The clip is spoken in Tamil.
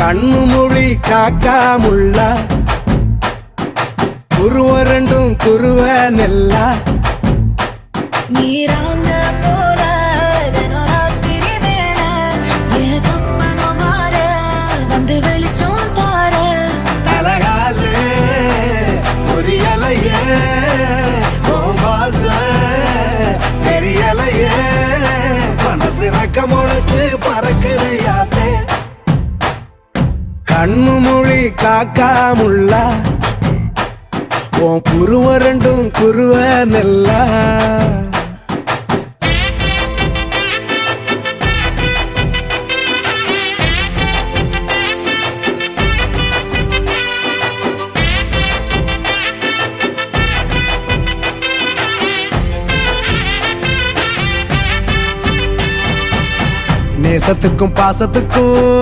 கண்ணு மொழி காக்காமுள்ள குருவ ரெண்டும் குருவ நெல்லா நீராங்க போல ராத்திரி வேண என் சொப்பனம் மாற வந்து வெளிச்சம் தார தலகாலே பொரியலையே வாச பெரியலையே மனசு ரக்க முளைச்சு பறக்குது யாத்தே கண்ணு மொழி காக்காமுள்ள உன் குருவ ரெண்டும் குருவ நெல்லா நேசத்துக்கும் பாசத்துக்கும்